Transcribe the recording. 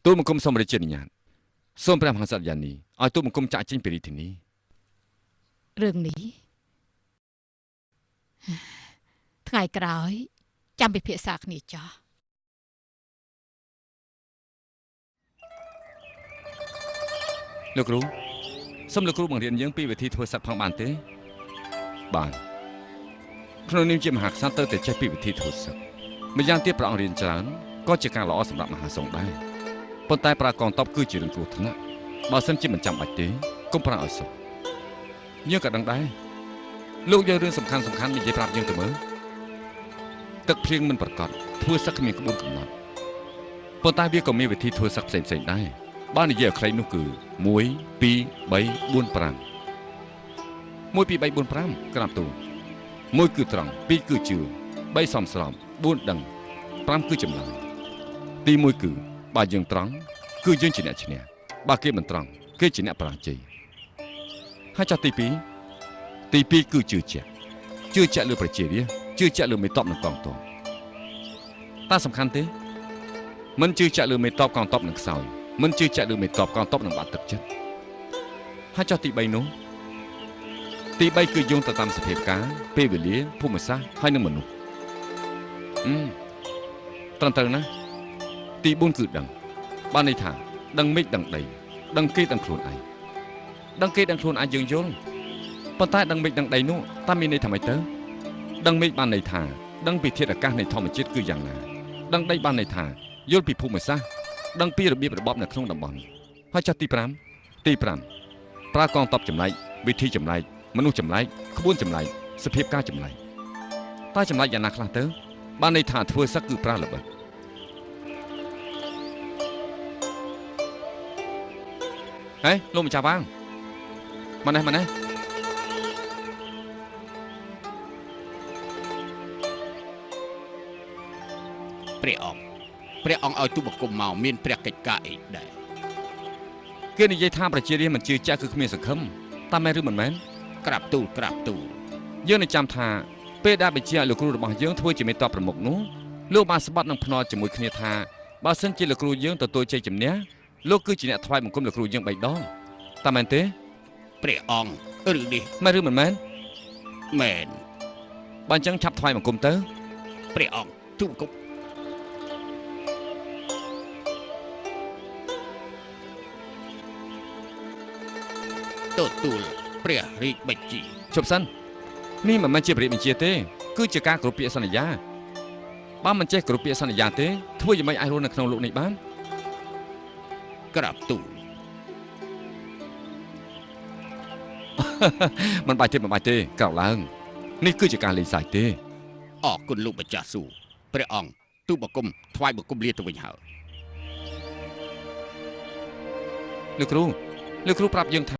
ទូលបង្គំសូមរាជានុញ្ញាតសូមព្រះមហាក្សត្រយ៉ានីឲ្យទូលបង្គំចាក់ចេញពីរាជធានីរឿងនេះថ្ងៃក្រោយចាំពិភាក្សាគ្នាចោះលោកគ្រូសូមលោកគ្រូបង្រៀនយើងពីវិធីធ្វើសឹកផងបានទេបានក្នុងនាមជាមហាក្សត្រទៅតែចេះពីវិធីធ្វើសឹកម្យ៉ាងទៀតព្រះអង្គរៀនច្រើនក៏ជាការល្អសម្រាប់មហាសង្ឃដែរប៉ុន្តែប្រើកងទ័ពគឺជារឿងគ្រោះថ្នាក់បើសិនជាមិនចាំបាច់ទេកុំប្រើឲ្យសុខយើងក៏ដឹងដែរលោកយករឿងសំខាន់និយាយប្រាប់យើងទៅមើលទឹកភ្លៀងមិនប្រកបធ្វើសឹកគ្មានក្បួនកំណត់ប៉ុន្តែវាក៏មានវិធីធ្វើសឹកផ្សេងដែរបើនិយាយឲ្យខ្លីនោះគឺ1 2 3 4 5 1 2 3 4 5ក្រាបទូល1គឺត្រង់2គឺជឿ3សមស្រប4ដឹង5គឺចម្លើយទី1គឺបើយើងត្រង់គឺយើងជាអ្នកឈ្នះបើគេមិនត្រង់គេជាអ្នកបរាជ័យហើយចុះទី2គឺជឿជាក់លើប្រជារាស្ត្រជឿជាក់លើមេតបនិងកងទ័ពតើសំខាន់ទេមិនជឿជាក់លើមេតបកងទ័ពនឹងខ្សោយមិនជឿជាក់លើមេតបកងទ័ពនឹងបាត់ទឹកចិត្តហើយចុះទី3នោះទី3គឺយោងទៅតាមសភាពការពេលវេលាភូមិសាស្ត្រហើយនិងមនុស្សត្រឹមត្រូវណាទី4គឺដឹងបានន័យថាដឹងមេឃដឹងដីដឹងគេដឹងខ្លួនឯងដឹងគេដឹងខ្លួនឯងយើងយល់ប៉ុន្តែដឹងមេឃដឹងដីនោះតើមានន័យថាម៉េចទៅដឹងមេឃបានន័យថាដឹងពីធាតុអាកាសនៃធម្មជាតិគឺយ៉ាងណាដឹងដីបានន័យថាយល់ពីភូមិសាស្ត្រដឹងពីរបៀបរបបនៅក្នុងតំបន់ហើយចុះទី5ប្រើកងទ័ពចម្លែកវិធីចម្លែកមនុស្សចម្លែកក្បួនចម្លែកសភាពការចម្លែកតើចម្លែកយ៉ាងណាខ្លះទៅបានន័យថាធ្វើសឹកគឺប្រើល្បិចហេលោកម្ចាស់វាងមកនេះព្រះអង្គឲ្យទូបង្គំមកមានព្រះកិច្ចការអីដែរគេនិយាយថាប្រជារាស្ត្រមិនជឿជាក់គឺគ្មានសង្ឃឹមតាមមែនឬមិនមែនក្រាបទូលយើងនឹងចាំថាពេលដែលបញ្ជាឲ្យលោកគ្រូរបស់យើងធ្វើជាមេតបប្រមុខនោះលោកបានស្បត់នឹងភ្នាល់ជាមួយគ្នាថាបើសិនជាលោកគ្រូយើងទទួលជ័យជំនះលោកគឺជាអ្នកថ្វាយបង្គំលោកគ្រូយើង3ដងតាមមែនទេព្រះអង្គរឿងនេះមែនឬមិនមែនមែនបើអញ្ចឹងឆាប់ថ្វាយបង្គំទៅព្រះអង្គទូលបង្គំទទួលព្រះរាជបញ្ជាជប់សិននេះមិនមែនជាព្រះរាជបញ្ជាទេគឺជាការគោរពពាក្យសន្យាបើមិនចេះគោរពពាក្យសន្យាទេធ្វើយ៉ាងម៉េចអាចរស់នៅក្នុងលោកនេះបានក្រាបទូលមិនបាច់ទេក្រោកឡើងនេះគឺជាការលេងសើចទេអរគុណលោកម្ចាស់ស៊ូព្រះអង្គទូលបង្គំថ្វាយបង្គំលាទៅវិញហើយលោកគ្រូប្រាប់យើងថា